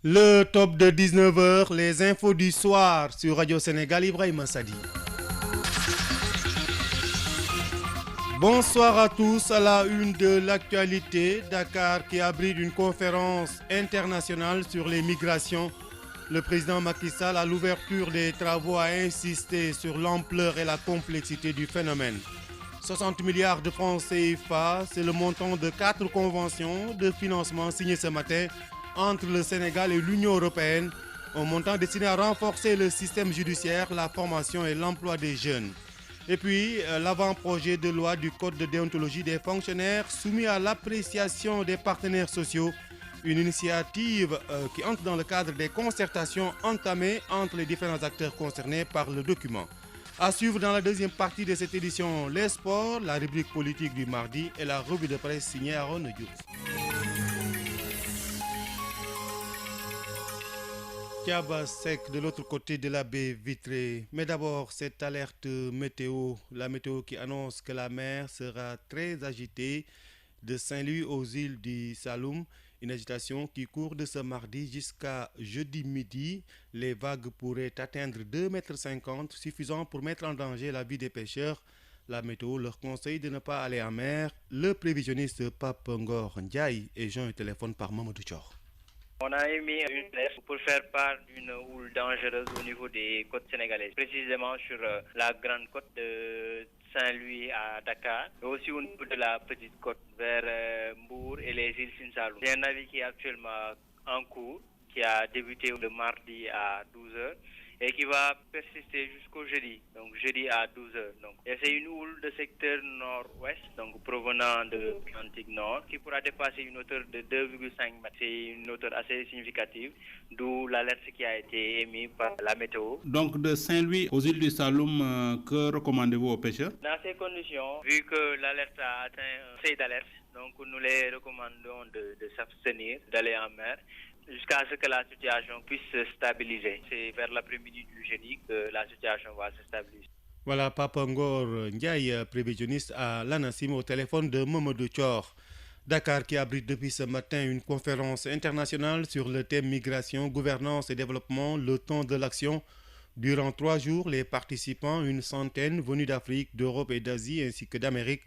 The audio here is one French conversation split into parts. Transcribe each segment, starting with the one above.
Le top de 19h, les infos du soir sur Radio Sénégal, Ibrahim Sadi. Bonsoir à tous. À la une de l'actualité, Dakar qui abrite une conférence internationale sur les migrations. Le président Macky Sall, à l'ouverture des travaux, a insisté sur l'ampleur et la complexité du phénomène. 60 milliards de francs CFA, c'est le montant de 4 conventions de financement signées ce matin entre le Sénégal et l'Union européenne, un montant destiné à renforcer le système judiciaire, la formation et l'emploi des jeunes. Et puis, l'avant-projet de loi du Code de déontologie des fonctionnaires soumis à l'appréciation des partenaires sociaux, une initiative qui entre dans le cadre des concertations entamées entre les différents acteurs concernés par le document. À suivre dans la deuxième partie de cette édition, les sports, la rubrique politique du mardi et la revue de presse signée Aaron Diouf. Tiaba sec de l'autre côté de la baie vitrée. Mais d'abord, cette alerte météo. La météo qui annonce que la mer sera très agitée de Saint-Louis aux îles du Saloum. Une agitation qui court de ce mardi jusqu'à jeudi midi. Les vagues pourraient atteindre 2,50 m, suffisant pour mettre en danger la vie des pêcheurs. La météo leur conseille de ne pas aller en mer. Le prévisionniste Pape Ngor Ndiaye est joint au téléphone par Mamadou Thior. On a émis une alerte pour faire part d'une houle dangereuse au niveau des côtes sénégalaises, précisément sur la grande côte de Saint-Louis à Dakar, et aussi au niveau de la petite côte vers Mbour et les îles Sine Saloum. C'est un avis qui est actuellement en cours, qui a débuté le mardi à 12h et qui va persister jusqu'au jeudi, donc jeudi à 12h. Donc. Et c'est une houle de secteur nord-ouest, donc provenant de l'Atlantique Nord, qui pourra dépasser une hauteur de 2,5 mètres. C'est une hauteur assez significative, d'où l'alerte qui a été émise par la météo. Donc de Saint-Louis aux îles du Saloum, que recommandez-vous aux pêcheurs? Dans ces conditions, vu que l'alerte a atteint un seuil d'alerte, donc nous les recommandons de s'abstenir d'aller en mer jusqu'à ce que la situation puisse se stabiliser. C'est vers l'après-midi du jeudi que la situation va se stabiliser. Voilà, Papa Ngor Ndiaye, prévisionniste à l'ANACIM au téléphone de Mamadou Thior. Dakar qui abrite depuis ce matin une conférence internationale sur le thème migration, gouvernance et développement, le temps de l'action. Durant 3 jours, les participants, une centaine venus d'Afrique, d'Europe et d'Asie ainsi que d'Amérique,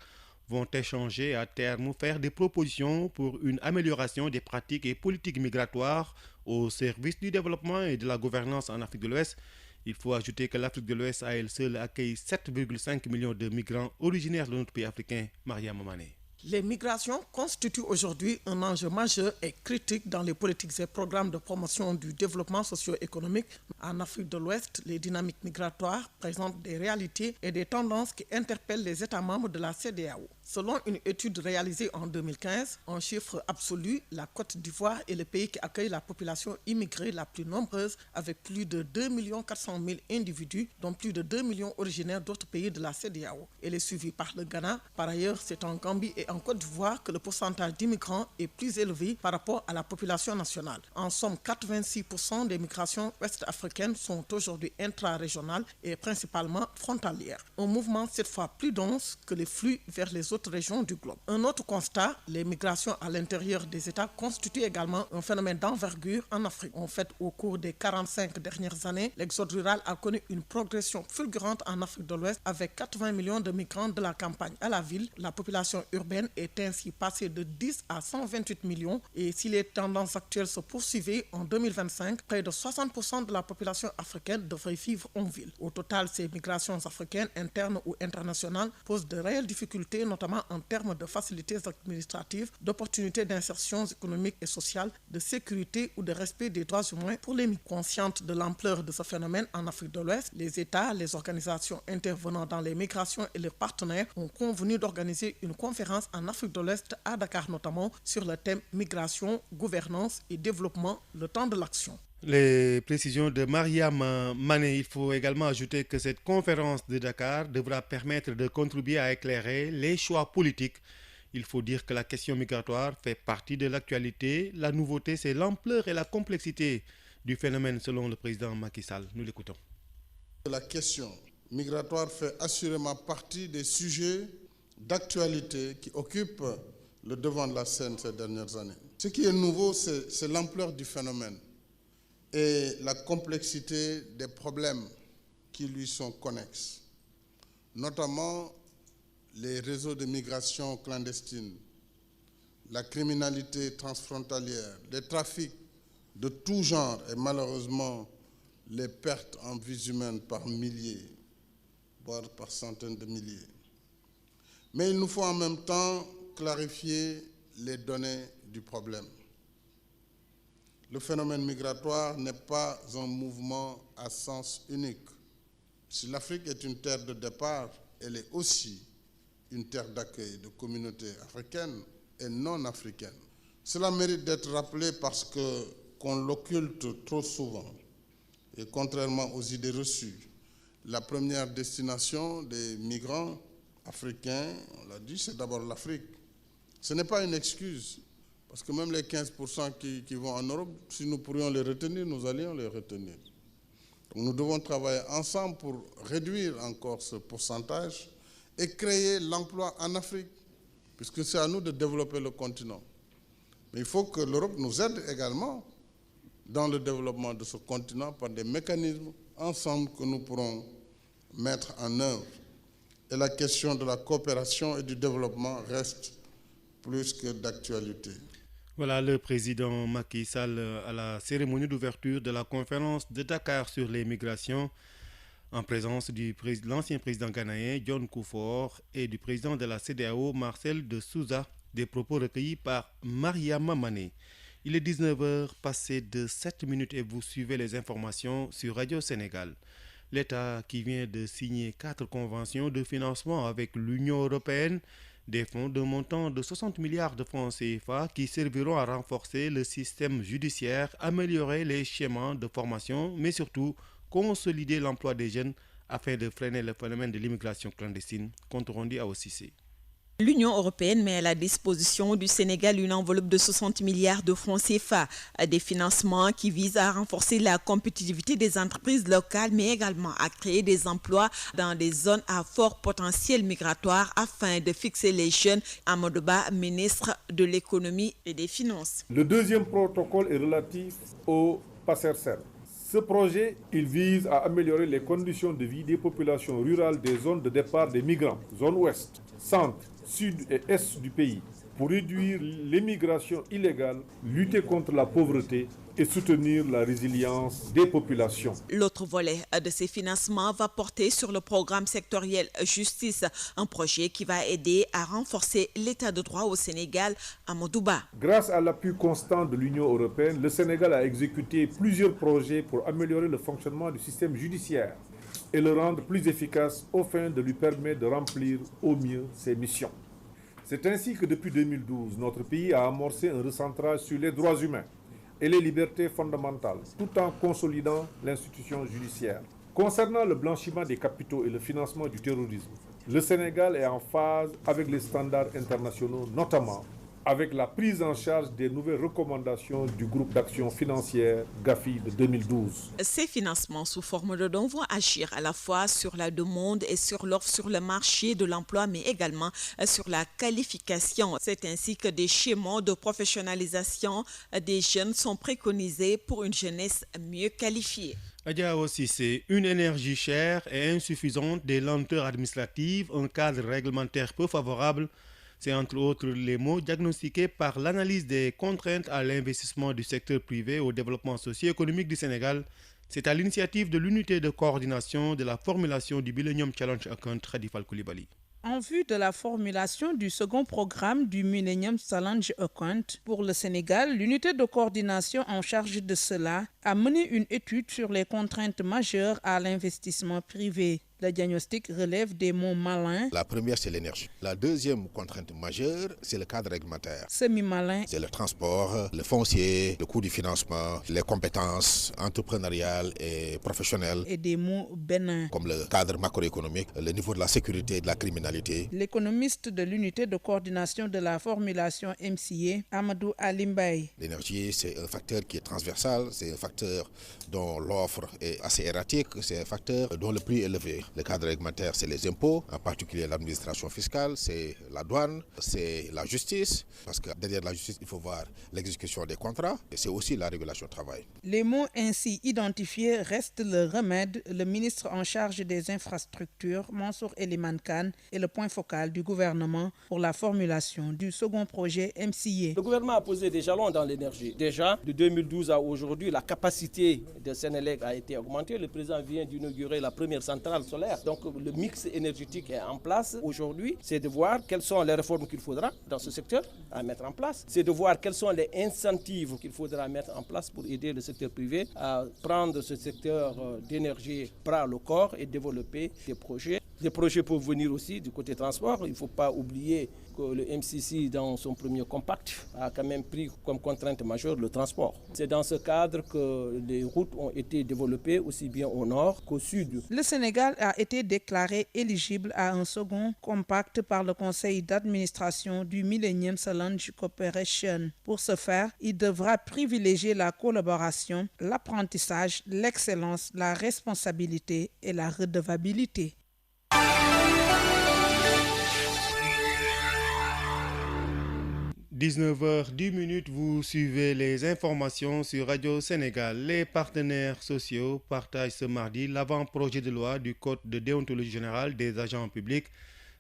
vont échanger à terme, faire des propositions pour une amélioration des pratiques et politiques migratoires au service du développement et de la gouvernance en Afrique de l'Ouest. Il faut ajouter que l'Afrique de l'Ouest à elle seule accueille 7,5 millions de migrants originaires de notre pays africain. Maria Mamane. Les migrations constituent aujourd'hui un enjeu majeur et critique dans les politiques et programmes de promotion du développement socio-économique. En Afrique de l'Ouest, les dynamiques migratoires présentent des réalités et des tendances qui interpellent les États membres de la CEDEAO. Selon une étude réalisée en 2015, en chiffre absolu, la Côte d'Ivoire est le pays qui accueille la population immigrée la plus nombreuse, avec plus de 2 400 000 individus, dont plus de 2 millions originaires d'autres pays de la CEDEAO. Elle est suivie par le Ghana. Par ailleurs, c'est en Gambie et en Côte d'Ivoire que le pourcentage d'immigrants est plus élevé par rapport à la population nationale. En somme, 86% des migrations ouest-africaines sont aujourd'hui intra-régionales et principalement frontalières. Un mouvement cette fois plus dense que les flux vers les autres régions du globe. Un autre constat, les migrations à l'intérieur des États constituent également un phénomène d'envergure en Afrique. En fait, au cours des 45 dernières années, l'exode rural a connu une progression fulgurante en Afrique de l'Ouest avec 80 millions de migrants de la campagne à la ville. La population urbaine est ainsi passée de 10 à 128 millions et si les tendances actuelles se poursuivaient en 2025, près de 60% de la population africaine devrait vivre en ville. Au total, ces migrations africaines, internes ou internationales, posent de réelles difficultés, notamment en termes de facilités administratives, d'opportunités d'insertion économique et sociale, de sécurité ou de respect des droits humains pour les migrants. Conscientes de l'ampleur de ce phénomène en Afrique de l'Ouest, les États, les organisations intervenant dans les migrations et leurs partenaires ont convenu d'organiser une conférence en Afrique de l'Ouest à Dakar notamment sur le thème migration, gouvernance et développement, le temps de l'action. Les précisions de Mariam Mané. Il faut également ajouter que cette conférence de Dakar devra permettre de contribuer à éclairer les choix politiques. Il faut dire que la question migratoire fait partie de l'actualité. La nouveauté, c'est l'ampleur et la complexité du phénomène selon le président Macky Sall. Nous l'écoutons. La question migratoire fait assurément partie des sujets d'actualité qui occupent le devant de la scène ces dernières années. Ce qui est nouveau, c'est l'ampleur du phénomène. et la complexité des problèmes qui lui sont connexes, notamment les réseaux de migration clandestine, la criminalité transfrontalière, les trafics de tout genre et malheureusement les pertes en vies humaines par milliers, voire par centaines de milliers. Mais il nous faut en même temps clarifier les données du problème. Le phénomène migratoire n'est pas un mouvement à sens unique. Si l'Afrique est une terre de départ, elle est aussi une terre d'accueil de communautés africaines et non africaines. Cela mérite d'être rappelé parce qu'on l'occulte trop souvent. Et contrairement aux idées reçues, la première destination des migrants africains, on l'a dit, c'est d'abord l'Afrique. Ce n'est pas une excuse, parce que même les 15% qui vont en Europe, si nous pourrions les retenir, nous allions les retenir. Donc nous devons travailler ensemble pour réduire encore ce pourcentage et créer l'emploi en Afrique, puisque c'est à nous de développer le continent. Mais il faut que l'Europe nous aide également dans le développement de ce continent par des mécanismes ensemble que nous pourrons mettre en œuvre. Et la question de la coopération et du développement reste plus que d'actualité. Voilà le président Macky Sall à la cérémonie d'ouverture de la conférence de Dakar sur les migrations en présence de l'ancien président ghanéen John Kufuor et du président de la CEDEAO Marcel de Souza, des propos recueillis par Mariama Mané. Il est 19h passé de 7 minutes et vous suivez les informations sur Radio Sénégal. L'État qui vient de signer 4 conventions de financement avec l'Union européenne, des fonds d'un montant de 60 milliards de francs CFA qui serviront à renforcer le système judiciaire, améliorer les schémas de formation, mais surtout consolider l'emploi des jeunes afin de freiner le phénomène de l'immigration clandestine, compte rendu à Ossissé. L'Union européenne met à la disposition du Sénégal une enveloppe de 60 milliards de francs CFA, des financements qui visent à renforcer la compétitivité des entreprises locales, mais également à créer des emplois dans des zones à fort potentiel migratoire afin de fixer les jeunes. Amadou Ba, ministre de l'économie et des finances. Le deuxième protocole est relatif au PASERSER. Ce projet, il vise à améliorer les conditions de vie des populations rurales des zones de départ des migrants, zone ouest, centre, sud et est du pays, pour réduire l'immigration illégale, lutter contre la pauvreté et soutenir la résilience des populations. L'autre volet de ces financements va porter sur le programme sectoriel Justice, un projet qui va aider à renforcer l'état de droit au Sénégal. Amadou Ba. Grâce à l'appui constant de l'Union européenne, le Sénégal a exécuté plusieurs projets pour améliorer le fonctionnement du système judiciaire et le rendre plus efficace aux fins de lui permettre de remplir au mieux ses missions. C'est ainsi que depuis 2012, notre pays a amorcé un recentrage sur les droits humains et les libertés fondamentales, tout en consolidant l'institution judiciaire. Concernant le blanchiment des capitaux et le financement du terrorisme, le Sénégal est en phase avec les standards internationaux, notamment avec la prise en charge des nouvelles recommandations du groupe d'action financière GAFI de 2012. Ces financements sous forme de dons vont agir à la fois sur la demande et sur l'offre sur le marché de l'emploi, mais également sur la qualification. C'est ainsi que des schémas de professionnalisation des jeunes sont préconisés pour une jeunesse mieux qualifiée. Adja aussi, c'est une énergie chère et insuffisante, des lenteurs administratives, un cadre réglementaire peu favorable. C'est entre autres les mots diagnostiqués par l'analyse des contraintes à l'investissement du secteur privé au développement socio-économique du Sénégal. C'est à l'initiative de l'unité de coordination de la formulation du Millennium Challenge Account Khadifal Koulibaly. En vue de la formulation du second programme du Millennium Challenge Account pour le Sénégal, l'unité de coordination en charge de cela a mené une étude sur les contraintes majeures à l'investissement privé. Le diagnostic relève des mots malins. La première, c'est l'énergie. La deuxième contrainte majeure, c'est le cadre réglementaire. Semi-malin. C'est le transport, le foncier, le coût du financement, les compétences entrepreneuriales et professionnelles. Et des mots bénins. Comme le cadre macroéconomique, le niveau de la sécurité et de la criminalité. L'économiste de l'unité de coordination de la formulation MCA, Amadou Alimbaye. L'énergie, c'est un facteur qui est transversal, c'est un facteur facteurs dont l'offre est assez erratique, c'est un facteur dont le prix est élevé. Le cadre réglementaire, c'est les impôts, en particulier l'administration fiscale, c'est la douane, c'est la justice, parce que derrière la justice, il faut voir l'exécution des contrats, et c'est aussi la régulation du travail. Les mots ainsi identifiés restent le remède. Le ministre en charge des infrastructures, Mansour Eliman Khan, est le point focal du gouvernement pour la formulation du second projet MCA. Le gouvernement a posé des jalons dans l'énergie. Déjà, de 2012 à aujourd'hui, la capacité de Sénélec a été augmentée. Le président vient d'inaugurer la première centrale solaire. Donc le mix énergétique est en place. Aujourd'hui, c'est de voir quelles sont les réformes qu'il faudra dans ce secteur à mettre en place. C'est de voir quels sont les incentives qu'il faudra mettre en place pour aider le secteur privé à prendre ce secteur d'énergie bras le corps et développer des projets. Des projets peuvent venir aussi du côté transport. Il ne faut pas oublier que le MCC, dans son premier compact, a quand même pris comme contrainte majeure le transport. C'est dans ce cadre que les routes ont été développées aussi bien au nord qu'au sud. Le Sénégal a été déclaré éligible à un second compact par le conseil d'administration du Millennium Challenge Corporation. Pour ce faire, il devra privilégier la collaboration, l'apprentissage, l'excellence, la responsabilité et la redevabilité. 19h10, vous suivez les informations sur Radio Sénégal. Les partenaires sociaux partagent ce mardi l'avant-projet de loi du Code de déontologie générale des agents publics.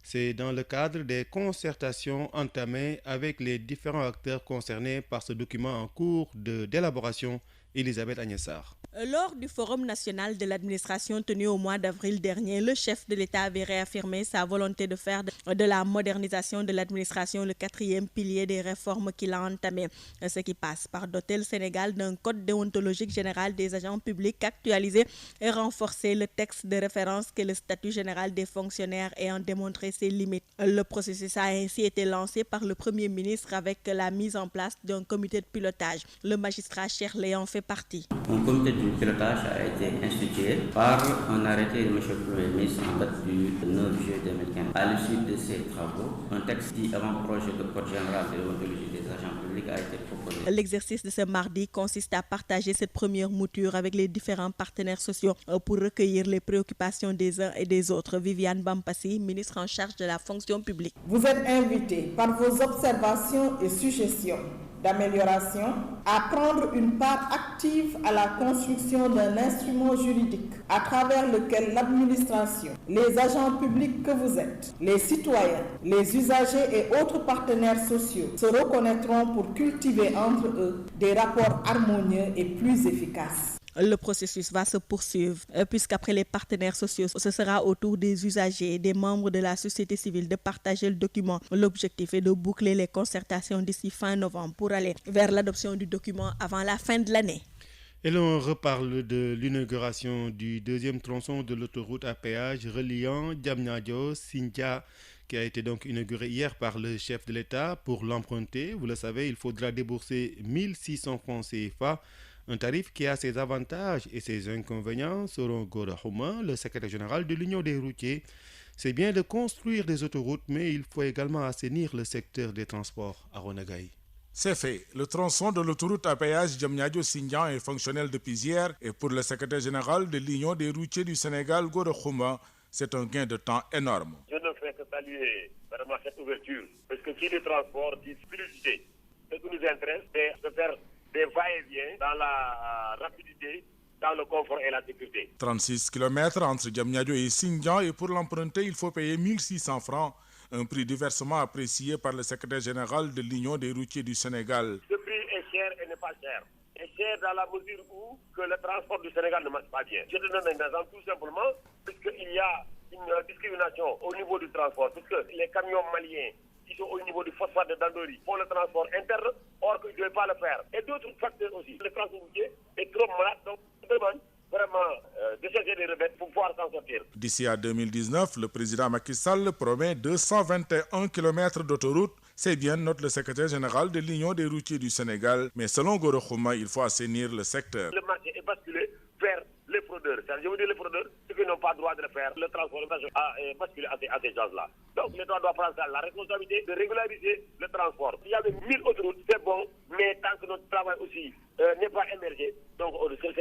C'est dans le cadre des concertations entamées avec les différents acteurs concernés par ce document en cours d'élaboration. Elisabeth Agnessar. Lors du Forum national de l'administration tenu au mois d'avril dernier, le chef de l'État avait réaffirmé sa volonté de faire de la modernisation de l'administration le quatrième pilier des réformes qu'il a entamées, ce qui passe par doter le Sénégal d'un code déontologique général des agents publics actualisé et renforcer le texte de référence qu'est le statut général des fonctionnaires et en démontrer ses limites. Le processus a ainsi été lancé par le Premier ministre avec la mise en place d'un comité de pilotage. Le magistrat Cheikh Léon fait partie. Un comité de pilotage a été institué par un arrêté de M. le Premier ministre en date du 9 juillet 2015. À l'issue de ces travaux, un texte dit avant-projet de code général de déontologie des agents publics a été proposé. L'exercice de ce mardi consiste à partager cette première mouture avec les différents partenaires sociaux pour recueillir les préoccupations des uns et des autres. Viviane Bampassi, ministre en charge de la fonction publique. Vous êtes invité par vos observations et suggestions d'amélioration à prendre une part active à la construction d'un instrument juridique à travers lequel l'administration, les agents publics que vous êtes, les citoyens, les usagers et autres partenaires sociaux se reconnaîtront pour cultiver entre eux des rapports harmonieux et plus efficaces. Le processus va se poursuivre puisqu'après les partenaires sociaux, ce sera au tour des usagers et des membres de la société civile de partager le document. L'objectif est de boucler les concertations d'ici fin novembre pour aller vers l'adoption du document avant la fin de l'année. Et l'on reparle de l'inauguration du deuxième tronçon de l'autoroute à péage reliant Diamniadio-Sindia qui a été donc inauguré hier par le chef de l'État. Pour l'emprunter, vous le savez, il faudra débourser 1600 francs CFA. Un tarif qui a ses avantages et ses inconvénients, selon Gora Houma, le secrétaire général de l'Union des routiers. C'est bien de construire des autoroutes, mais il faut également assainir le secteur des transports à Ronagaï. C'est fait. Le tronçon de l'autoroute à péage Diamniadio-Sindian est fonctionnel depuis hier et pour le secrétaire général de l'Union des routiers du Sénégal, Gora Houma, c'est un gain de temps énorme. Je ne fais que saluer vraiment cette ouverture, parce que qui le transport dit fluidité. Ce qui nous intéresse, c'est de faire des va-et-vient dans la rapidité, dans le confort et la sécurité. 36 km entre Diamniadio et Sindian et pour l'emprunter, il faut payer 1600 francs, un prix diversement apprécié par le secrétaire général de l'Union des routiers du Sénégal. Ce prix est cher et n'est pas cher. Est cher dans la mesure où que le transport du Sénégal ne marche pas bien. Je te donne un exemple tout simplement, puisqu'il y a une discrimination au niveau du transport, puisque les camions maliens qui sont au niveau du phosphate de Dandori font le transport interne, or qu'ils ne doivent pas le faire. Et d'autres facteurs aussi. Le transport routier est trop malade, donc on demande vraiment de chercher des remèdes pour pouvoir s'en sortir. D'ici à 2019, le président Macky Sall promet 221 km d'autoroute. C'est bien, note le secrétaire général de l'Union des routiers du Sénégal. Mais selon Gora Houma, il faut assainir le secteur. Le marché est basculé vers les fraudeurs. Je veux dire les fraudeurs, ceux qui n'ont pas le droit de le faire. Le transport a basculé à ces gens-là. Donc l'État doit prendre la responsabilité de régulariser le transport. Il y avait 1000 autoroutes, c'est bon, mais tant que notre travail aussi n'est pas émergé, donc ce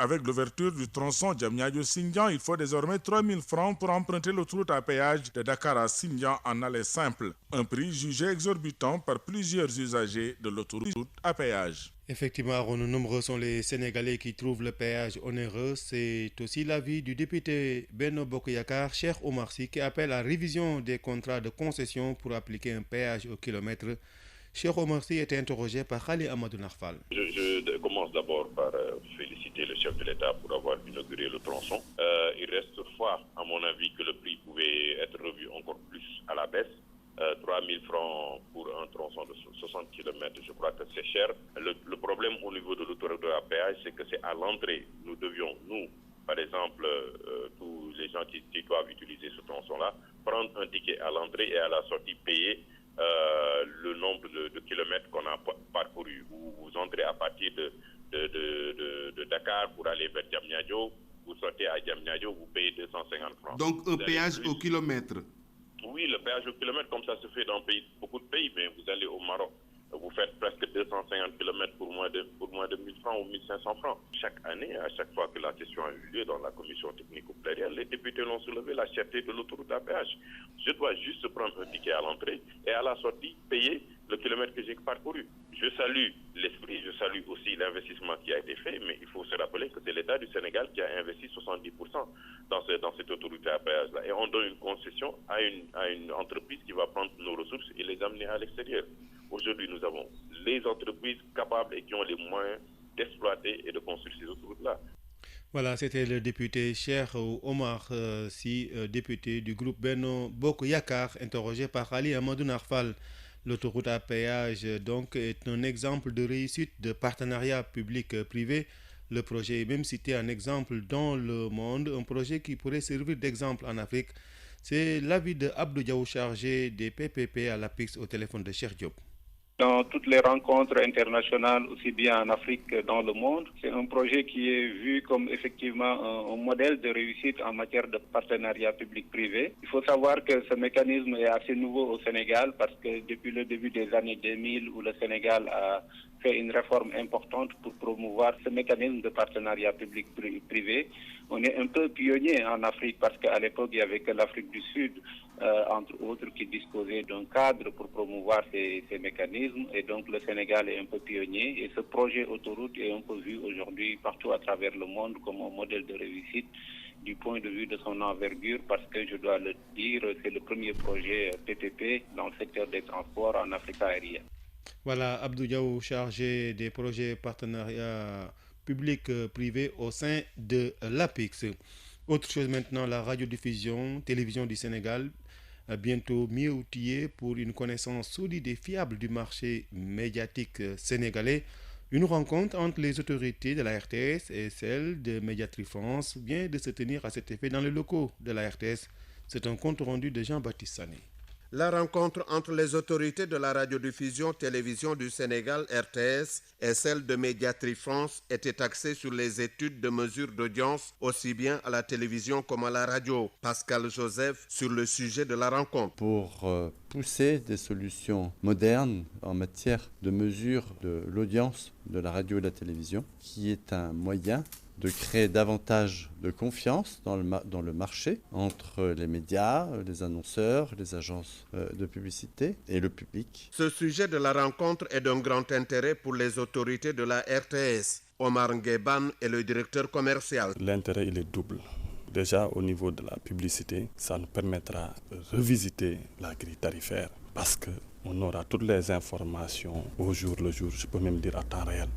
Avec l'ouverture du tronçon Diamniadio-Sindian, il faut désormais 3 000 francs pour emprunter l'autoroute à péage de Dakar à Sindian en aller simple. Un prix jugé exorbitant par plusieurs usagers de l'autoroute à péage. Effectivement, nombreux sont les Sénégalais qui trouvent le péage onéreux. C'est aussi l'avis du député Benno Bokk Yakaar, Cheikh Oumar Sy, qui appelle à révision des contrats de concession pour appliquer un péage au kilomètre. Cheikh Oumar Sy était interrogé par Khali Amadou Narfal. Je commence d'abord par féliciter le chef de l'État pour avoir inauguré le tronçon. Il reste toutefois, à mon avis, que le prix pouvait être revu encore plus à la baisse. 3 000 francs pour un tronçon de 60 km, je crois que c'est cher. Le problème au niveau de l'autoroute à péage, c'est que c'est à l'entrée. Nous devions, par exemple, tous les gens qui doivent utiliser ce tronçon-là, prendre un ticket à l'entrée et à la sortie payer le nombre de kilomètres qu'on a parcouru. Vous entrez à partir de Dakar pour aller vers Diamniadio, vous sortez à Diamniadio, vous payez 250 francs. Donc un péage au kilomètre. Oui, le péage au kilomètre, comme ça se fait dans beaucoup de pays, mais vous allez au Maroc, vous faites presque 250 km pour moins de 1000 francs ou 1500 francs. Chaque année, à chaque fois que la session a eu lieu dans la commission technique ou plurielle, les députés l'ont soulevé, la cherté de l'autoroute à péage. Je dois juste prendre un ticket à l'entrée et à la sortie, payer le kilomètre que j'ai parcouru. Je salue l'esprit, je salue aussi l'investissement qui a été fait, mais il faut se rappeler que c'est l'État du Sénégal qui a investi 70% dans cette autoroute à péage-là. Et on donne une concession à une entreprise qui va prendre nos ressources et les amener à l'extérieur. Aujourd'hui, nous avons les entreprises capables et qui ont les moyens d'exploiter et de construire ces autoroutes-là. Voilà, c'était le député Cheikh Oumar Sy, député du groupe Benno Bokk Yakaar, interrogé par Ali Amadou Narfal. L'autoroute à péage donc est un exemple de réussite de partenariat public-privé. Le projet est même cité en exemple dans le monde, un projet qui pourrait servir d'exemple en Afrique. C'est l'avis de Abdou Diaw, chargé des PPP à l'APIX, au téléphone de Cheikh Diop. Dans toutes les rencontres internationales, aussi bien en Afrique que dans le monde, c'est un projet qui est vu comme effectivement un modèle de réussite en matière de partenariat public-privé. Il faut savoir que ce mécanisme est assez nouveau au Sénégal parce que depuis le début des années 2000, où le Sénégal a fait une réforme importante pour promouvoir ce mécanisme de partenariat public-privé, on est un peu pionnier en Afrique parce qu'à l'époque, il n'y avait que l'Afrique du Sud, entre autres, qui disposait d'un cadre pour promouvoir ces mécanismes. Et donc, le Sénégal est un peu pionnier. Et ce projet autoroute est un peu vu aujourd'hui partout à travers le monde comme un modèle de réussite du point de vue de son envergure parce que, je dois le dire, c'est le premier projet PPP dans le secteur des transports en Afrique aérienne. Voilà, Abdou Diaw, chargé des projets partenariats public-privé au sein de l'APIX. Autre chose maintenant, la radiodiffusion, télévision du Sénégal, bientôt mieux outillée pour une connaissance solide et fiable du marché médiatique sénégalais. Une rencontre entre les autorités de la RTS et celles de Médiatri France vient de se tenir à cet effet dans les locaux de la RTS. C'est un compte rendu de Jean-Baptiste Sané. La rencontre entre les autorités de la radiodiffusion télévision du Sénégal, RTS, et celle de Médiatri France était axée sur les études de mesures d'audience, aussi bien à la télévision comme à la radio. Pascal Joseph sur le sujet de la rencontre. Pour pousser des solutions modernes en matière de mesure de l'audience de la radio et de la télévision, qui est un moyen de créer davantage de confiance dans le marché entre les médias, les annonceurs, les agences de publicité et le public. Ce sujet de la rencontre est d'un grand intérêt pour les autorités de la RTS. Omar Ngueban est le directeur commercial. L'intérêt, il est double. Déjà, au niveau de la publicité, ça nous permettra de revisiter la grille tarifaire parce qu'on aura toutes les informations au jour le jour, je peux même dire à temps réel,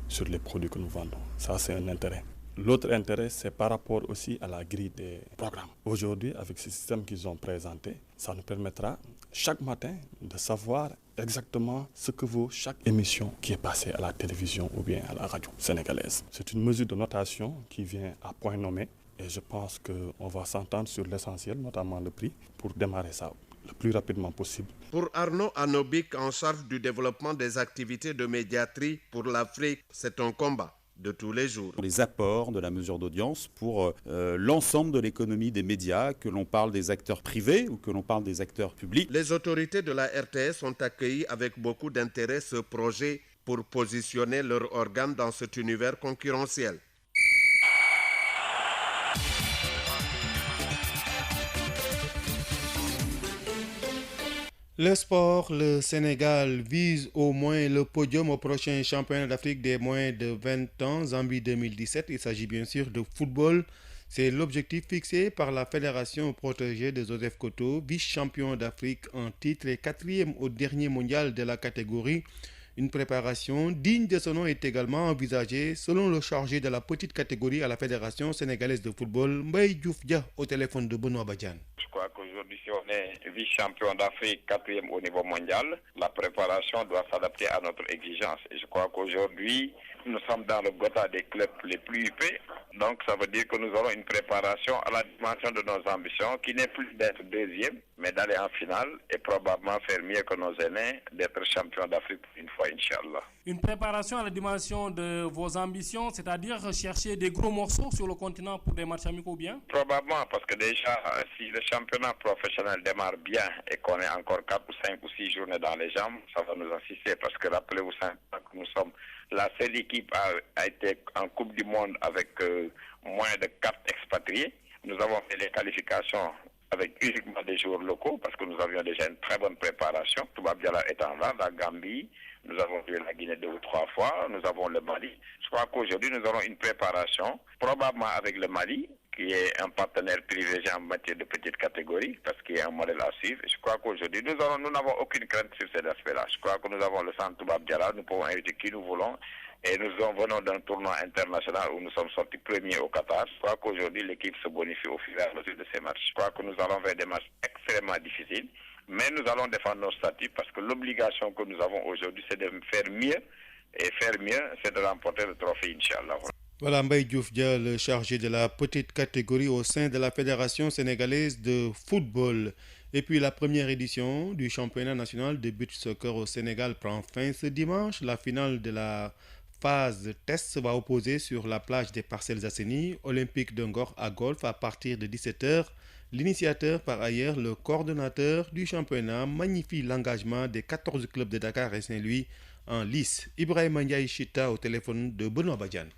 sur les produits que nous vendons. Ça, c'est un intérêt. L'autre intérêt, c'est par rapport aussi à la grille des programmes. Aujourd'hui, avec ce système qu'ils ont présenté, ça nous permettra chaque matin de savoir exactement ce que vaut chaque émission qui est passée à la télévision ou bien à la radio sénégalaise. C'est une mesure de notation qui vient à point nommé et je pense qu'on va s'entendre sur l'essentiel, notamment le prix, pour démarrer ça le plus rapidement possible. Pour Arnaud Anobik, en charge du développement des activités de médiatrie pour l'Afrique, c'est un combat de tous les jours. Les apports de la mesure d'audience pour l'ensemble de l'économie des médias, que l'on parle des acteurs privés ou que l'on parle des acteurs publics. Les autorités de la RTS ont accueilli avec beaucoup d'intérêt ce projet pour positionner leur organe dans cet univers concurrentiel. Le sport, le Sénégal vise au moins le podium au prochain championnat d'Afrique des moins de 20 ans, Zambie 2017. Il s'agit bien sûr de football. C'est l'objectif fixé par la fédération protégée de Joseph Koto, vice-champion d'Afrique en titre et 4e au dernier mondial de la catégorie. Une préparation digne de ce nom est également envisagée selon le chargé de la petite catégorie à la Fédération sénégalaise de football, Mbaye Diouf Dia, au téléphone de Benoît Badiane. Je crois qu'aujourd'hui, si on est vice-champion d'Afrique, 4e au niveau mondial, la préparation doit s'adapter à notre exigence. Et je crois qu'aujourd'hui, nous sommes dans le quota des clubs les plus huppés. Donc, ça veut dire que nous aurons une préparation à la dimension de nos ambitions, qui n'est plus d'être deuxième, mais d'aller en finale et probablement faire mieux que nos aînés, d'être champion d'Afrique une fois, Inch'Allah. Une préparation à la dimension de vos ambitions, c'est-à-dire chercher des gros morceaux sur le continent pour des matchs amicaux bien? Probablement, parce que déjà, si le championnat professionnel démarre bien et qu'on est encore 4 ou 5 ou 6 journées dans les jambes, ça va nous assister. Parce que rappelez-vous que nous sommes la seule équipe a été en Coupe du Monde avec moins de 4 expatriés. Nous avons fait les qualifications avec uniquement des joueurs locaux parce que nous avions déjà une très bonne préparation. Toubab Diarra étant là, la Gambie, nous avons vu la Guinée 2 ou 3 fois, nous avons le Mali. Je crois qu'aujourd'hui, nous aurons une préparation, probablement avec le Mali, qui est un partenaire privilégié en matière de petite catégorie, parce qu'il y a un modèle à suivre. Je crois qu'aujourd'hui, nous n'avons aucune crainte sur cet aspect-là. Je crois que nous avons le centre Toubab Diarra, nous pouvons inviter qui nous voulons, et nous venons d'un tournoi international où nous sommes sortis premiers au Qatar. Je crois qu'aujourd'hui, l'équipe se bonifie au fur et à mesure de ces matchs. Je crois que nous allons vers des matchs extrêmement difficiles, mais nous allons défendre nos statuts parce que l'obligation que nous avons aujourd'hui, c'est de faire mieux, et faire mieux, c'est de remporter le trophée, Inch'Allah. Voilà Mbaye Diouf Dia, le chargé de la petite catégorie au sein de la Fédération sénégalaise de football. Et puis la première édition du championnat national de beach soccer au Sénégal prend fin ce dimanche. La finale de la phase test va opposer sur la plage des Parcelles Assainies, Olympique de Ngor à golf à partir de 17h. L'initiateur, par ailleurs, le coordonnateur du championnat, magnifie l'engagement des 14 clubs de Dakar et Saint-Louis en lice. Ibrahim Ndiaye Chita au téléphone de Benoît Badiane.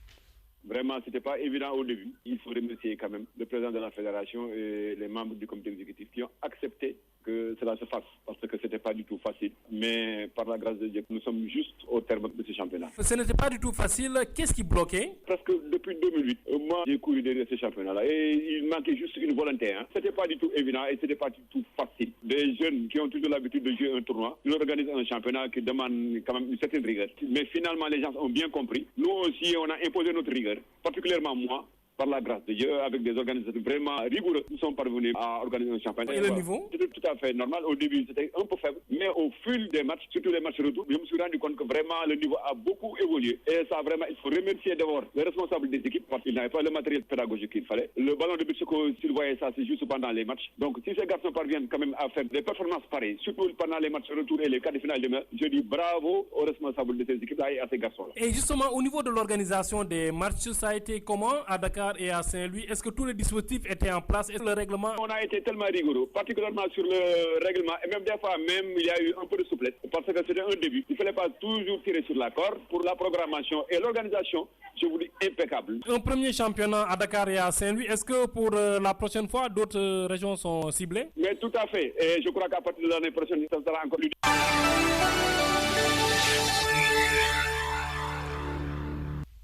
Vraiment, ce n'était pas évident au début. Il faut remercier quand même le président de la fédération et les membres du comité exécutif qui ont accepté que cela se fasse, parce que ce n'était pas du tout facile. Mais par la grâce de Dieu, nous sommes juste au terme de ce championnat. Ce n'était pas du tout facile. Qu'est-ce qui bloquait? Parce que depuis 2008, moi, j'ai couru derrière ce championnat-là et il manquait juste une volonté. Ce n'était pas du tout évident et ce n'était pas du tout facile. Des jeunes qui ont toujours l'habitude de jouer un tournoi, ils organisent un championnat qui demande quand même une certaine rigueur. Mais finalement, les gens ont bien compris. Nous aussi, on a imposé notre rigueur, particulièrement moi. Par la grâce de Dieu, avec des organisateurs vraiment rigoureux, nous sommes parvenus à organiser un championnat. Et le niveau? C'était tout à fait normal. Au début, c'était un peu faible. Mais au fil des matchs, surtout les matchs retour, je me suis rendu compte que vraiment le niveau a beaucoup évolué. Et ça, vraiment, il faut remercier d'abord les responsables des équipes parce qu'ils n'avaient pas le matériel pédagogique qu'il fallait. Le ballon de but, s'ils voyaient ça, c'est juste pendant les matchs. Donc, si ces garçons parviennent quand même à faire des performances pareilles, surtout pendant les matchs retour et les quarts de finale demain, je dis bravo aux responsables de ces équipes-là et à ces garçons-là. Et justement, au niveau de l'organisation des matchs, ça a été comment à Dakar et à Saint-Louis? Est-ce que tous les dispositifs étaient en place? Est-ce que le règlement? On a été tellement rigoureux, particulièrement sur le règlement. Et même des fois, il y a eu un peu de souplesse. Parce que c'était un début. Il ne fallait pas toujours tirer sur la corde pour la programmation et l'organisation. Je vous dis impeccable. Un premier championnat à Dakar et à Saint-Louis. Est-ce que pour la prochaine fois, d'autres régions sont ciblées? Mais tout à fait. Et je crois qu'à partir de l'année prochaine, ça sera encore plus.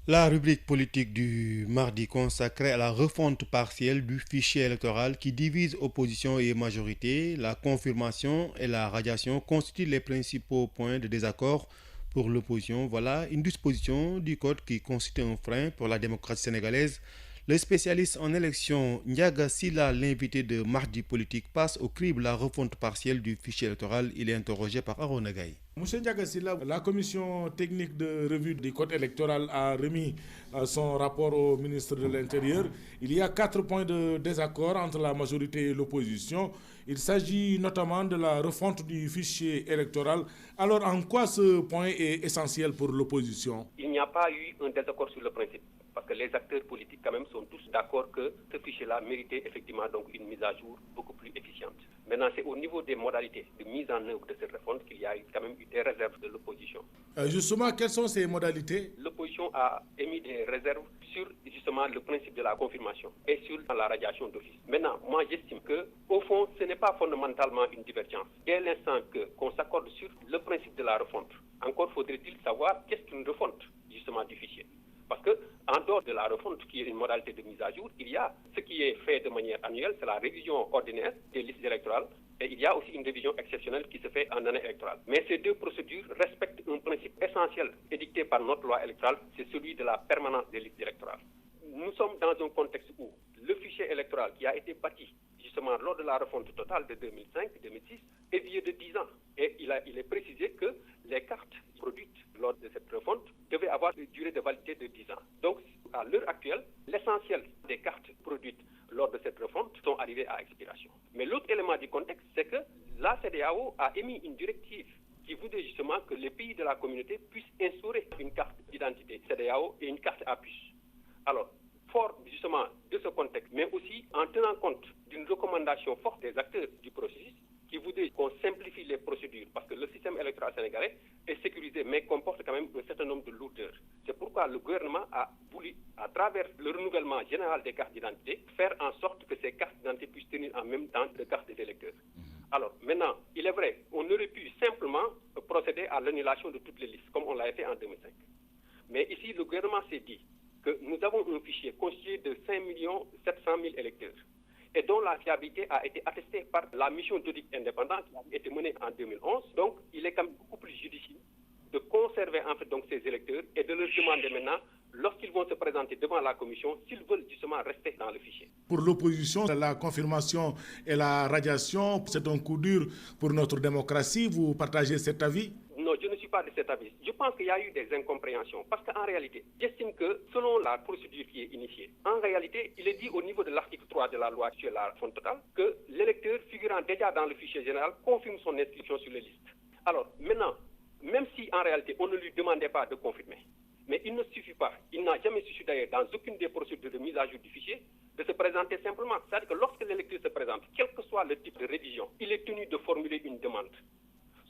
La rubrique politique du mardi consacrée à la refonte partielle du fichier électoral qui divise opposition et majorité, la confirmation et la radiation constituent les principaux points de désaccord pour l'opposition. Voilà une disposition du code qui constitue un frein pour la démocratie sénégalaise. Le spécialiste en élection Ndiaga Sylla, l'invité de mardi politique, passe au crible la refonte partielle du fichier électoral. Il est interrogé par Aaron Agaï. Monsieur Ndiaga Sylla, la commission technique de revue du code électoral a remis son rapport au ministre de l'Intérieur. Il y a 4 points de désaccord entre la majorité et l'opposition. Il s'agit notamment de la refonte du fichier électoral. Alors, en quoi ce point est essentiel pour l'opposition? Il n'y a pas eu un désaccord sur le principe, parce que les acteurs politiques quand même sont tous d'accord que ce fichier-là méritait effectivement donc une mise à jour beaucoup plus efficiente. Maintenant, c'est au niveau des modalités de mise en œuvre de cette refonte qu'il y a quand même eu des réserves de l'opposition. Justement, quelles sont ces modalités? L'opposition a émis des réserves sur justement le principe de la confirmation et sur la radiation d'office. Maintenant, moi j'estime que au fond, ce n'est pas fondamentalement une divergence. Dès l'instant qu'on s'accorde sur le principe de la refonte, encore faudrait-il savoir qu'est-ce qu'une refonte justement du fichier. Parce que en dehors de la refonte, qui est une modalité de mise à jour, il y a ce qui est fait de manière annuelle, c'est la révision ordinaire des listes électorales, et il y a aussi une révision exceptionnelle qui se fait en année électorale. Mais ces deux procédures respectent un principe essentiel édicté par notre loi électorale, c'est celui de la permanence des listes électorales. Nous sommes dans un contexte où le fichier électoral qui a été bâti justement lors de la refonte totale de 2005-2006 est vieux de 10 ans. Et il est précisé que les cartes produites lors de cette refonte devaient avoir une durée de validité de 10 ans. Donc, à l'heure actuelle, l'essentiel des cartes produites lors de cette refonte sont arrivées à expiration. Mais l'autre élément du contexte, c'est que la CEDEAO a émis une directive qui voudrait justement que les pays de la communauté puissent instaurer une carte d'identité CEDEAO et une carte à puce. Alors, fort justement de ce contexte, mais aussi en tenant compte d'une recommandation forte des acteurs du processus qui voudrait qu'on simplifie les procédures, parce que le système électoral sénégalais est sécurisé, mais comporte quand même un certain nombre de lourdeurs. C'est pourquoi le gouvernement a voulu, à travers le renouvellement général des cartes d'identité, faire en sorte que ces cartes d'identité puissent tenir en même temps de cartes des électeurs. Alors, maintenant, il est vrai, on aurait pu simplement procéder à l'annulation de toutes les listes, comme on l'avait fait en 2005. Mais ici, le gouvernement s'est dit que nous avons un fichier constitué de 5 700 000 électeurs et dont la fiabilité a été attestée par la mission d'audit indépendant qui a été menée en 2011. Donc, il est quand même beaucoup plus judicieux de conserver en fait donc ces électeurs et de leur demander maintenant, lorsqu'ils vont se présenter devant la commission, s'ils veulent justement rester dans le fichier. Pour l'opposition, la confirmation et la radiation, c'est un coup dur pour notre démocratie. Vous partagez cet avis? Non, je ne suis pas de cet avis. Je pense qu'il y a eu des incompréhensions. Parce qu'en réalité, j'estime que selon la procédure qui est initiée, en réalité, il est dit au niveau de l'article 3 de la loi sur la refonte totale que l'électeur figurant déjà dans le fichier général confirme son inscription sur les listes. Alors, maintenant, même si en réalité on ne lui demandait pas de confirmer, mais il ne suffit pas, il n'a jamais suffi d'ailleurs dans aucune des procédures de mise à jour du fichier, de se présenter simplement. C'est-à-dire que lorsque l'électeur se présente, quel que soit le type de révision, il est tenu de formuler une demande.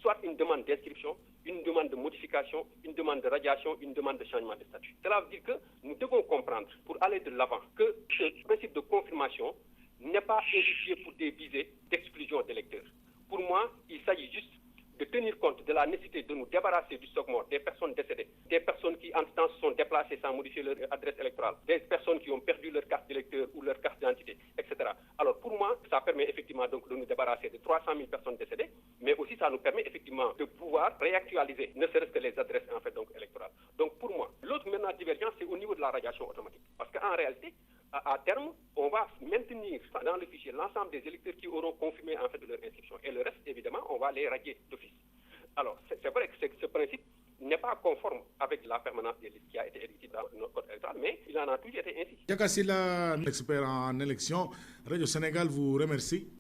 Soit une demande d'inscription, une demande de modification, une demande de radiation, une demande de changement de statut. Cela veut dire que nous devons comprendre, pour aller de l'avant, que ce principe de confirmation n'est pas institué pour des visées d'exclusion d'électeurs. Pour moi, il s'agit juste de tenir compte de la nécessité de nous débarrasser du stock mort des personnes décédées, des personnes qui en temps se sont déplacées sans modifier leur adresse électorale, des personnes qui ont perdu leur carte d'électeur ou leur carte d'identité, etc. Alors pour moi, ça permet effectivement donc de nous débarrasser de 300 000 personnes décédées, mais aussi ça nous permet effectivement de pouvoir réactualiser, ne serait-ce que les adresses en fait donc électorales. Donc pour moi, l'autre maintenant divergence, c'est au niveau de la radiation automatique. Parce qu'en réalité, à terme, on va maintenir dans le fichier l'ensemble des électeurs qui auront confirmé en fait leur inscription. Et le reste, évidemment, on va les radier d'office. Alors, c'est vrai que ce principe n'est pas conforme avec la permanence des listes qui a été édictée dans notre code électoral, mais il en a toujours été ainsi. Yakassila, expert en élection, Radio Sénégal vous remercie.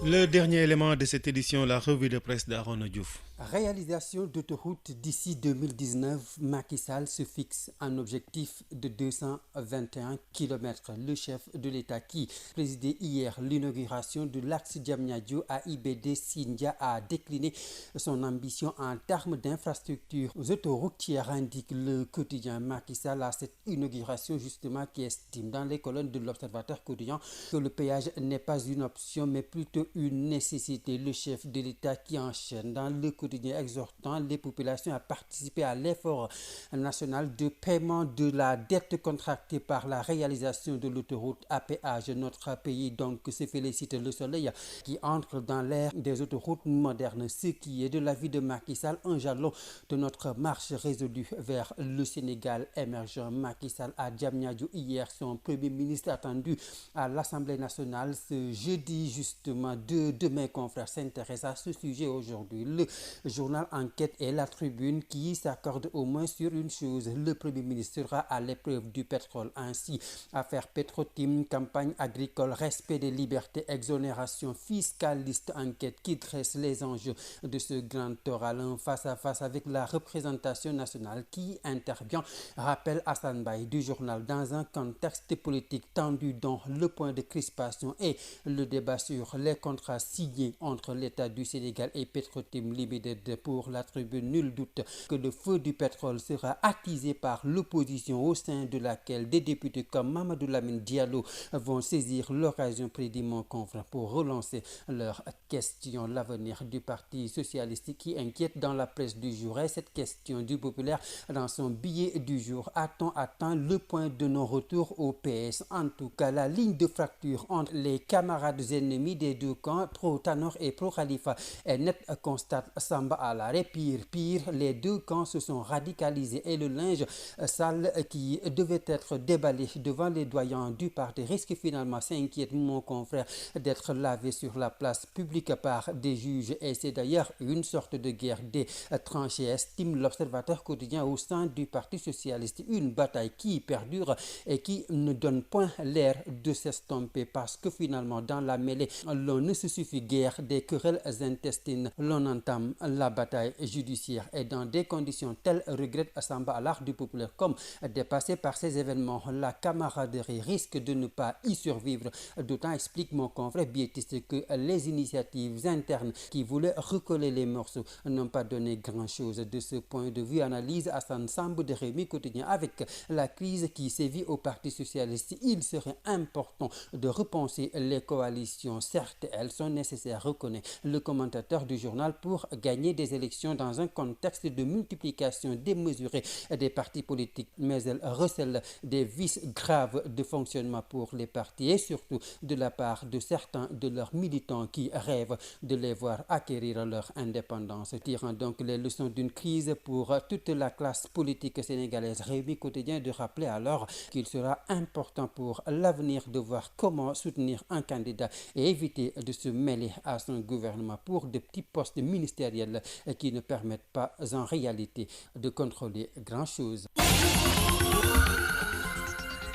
Le dernier élément de cette édition, la revue de presse d'Arona Diouf. Réalisation d'autoroute d'ici 2019, Macky Sall se fixe un objectif de 221 km. Le chef de l'État qui présidait hier l'inauguration de l'axe Diamniadio à IBD Sindia a décliné son ambition en termes d'infrastructures autoroutières, indique le quotidien. Macky Sall à cette inauguration justement qui estime dans les colonnes de l'Observateur quotidien que le péage n'est pas une option mais plutôt une nécessité. Le chef de l'État qui enchaîne dans le quotidien exhortant les populations à participer à l'effort national de paiement de la dette contractée par la réalisation de l'autoroute à péage. Notre pays donc se félicite. Le Soleil qui entre dans l'ère des autoroutes modernes, ce qui est de l'avis de Macky Sall un jalon de notre marche résolue vers le Sénégal émergent. Macky Sall à Diamniadio hier, son premier ministre attendu à l'Assemblée nationale ce jeudi justement. De mes confrères s'intéressent à ce sujet aujourd'hui. Le journal Enquête et la Tribune qui s'accordent au moins sur une chose. Le Premier ministre sera à l'épreuve du pétrole. Ainsi, affaire Petrotim, campagne agricole, respect des libertés, exonération fiscaliste. Enquête qui dresse les enjeux de ce grand oral. Un face à face avec la représentation nationale qui intervient. Rappel Hassan Baye du journal dans un contexte politique tendu dont le point de crispation et le débat sur les conditions contrat signé entre l'État du Sénégal et Petrotim Limited pour l'attribuer, nul doute que le feu du pétrole sera attisé par l'opposition au sein de laquelle des députés comme Mamadou Lamine Diallo vont saisir l'occasion, prédit mon confrère, pour relancer leur question. L'avenir du Parti socialiste qui inquiète dans la presse du jour, et cette question du Populaire dans son billet du jour: a-t-on atteint le point de non-retour au PS? En tout cas, la ligne de fracture entre les camarades ennemis des deux camps, pro-Tanor et pro-Khalifa, est nette, constate Samba Alaré. Pire, les deux camps se sont radicalisés et le linge sale qui devait être déballé devant les doyens du parti risque finalement, s'inquiète mon confrère, d'être lavé sur la place publique par des juges. Et c'est d'ailleurs une sorte de guerre des tranchées, estime l'Observateur quotidien au sein du Parti socialiste. Une bataille qui perdure et qui ne donne point l'air de s'estomper, parce que finalement dans la mêlée l'on ne se suffit guère des querelles intestines, l'on entame la bataille judiciaire, et dans des conditions telles, regrette Samba Alar du Populaire, comme dépassé par ces événements, la camaraderie risque de ne pas y survivre. D'autant, explique mon confrère biétiste, que les initiatives internes qui voulaient recoller les morceaux n'ont pas donné grand-chose. De ce point de vue, analyse Hassan Samb de Rewmi Quotidien, avec la crise qui sévit au Parti socialiste, il serait important de repenser les coalitions. Certes, elles sont nécessaires, reconnaît le commentateur du journal, pour gagner des élections dans un contexte de multiplication démesurée des partis politiques, mais elles recèlent des vices graves de fonctionnement pour les partis, et surtout de la part de certains de leurs militants qui rêvent de les voir acquérir leur indépendance. Tirant donc les leçons d'une crise pour toute la classe politique sénégalaise, Rewmi Quotidien de rappeler alors qu'il sera important pour l'avenir de voir comment soutenir un candidat et éviter de se mêler à son gouvernement pour de petits postes ministériels qui ne permettent pas en réalité de contrôler grand-chose.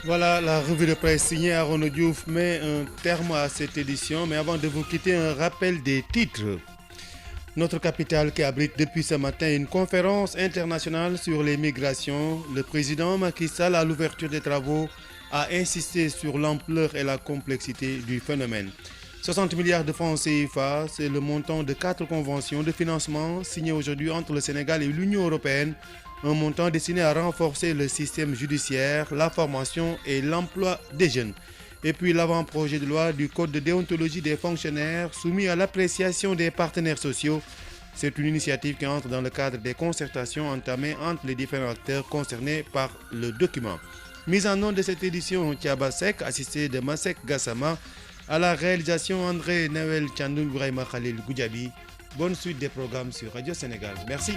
Voilà, la revue de presse signée Arnaud Diouf met un terme à cette édition. Mais avant de vous quitter, un rappel des titres. Notre capitale qui abrite depuis ce matin une conférence internationale sur les migrations. Le président Macky Sall, à l'ouverture des travaux, a insisté sur l'ampleur et la complexité du phénomène. 60 milliards de francs CFA, c'est le montant de 4 conventions de financement signées aujourd'hui entre le Sénégal et l'Union européenne. Un montant destiné à renforcer le système judiciaire, la formation et l'emploi des jeunes. Et puis l'avant-projet de loi du Code de déontologie des fonctionnaires soumis à l'appréciation des partenaires sociaux. C'est une initiative qui entre dans le cadre des concertations entamées entre les différents acteurs concernés par le document. Mise en nom de cette édition, Thiabasek, assisté de Masek Gassama. À la réalisation, André Nawel Tchandoum Ibrahima Khalil Goudjabi. Bonne suite des programmes sur Radio Sénégal. Merci.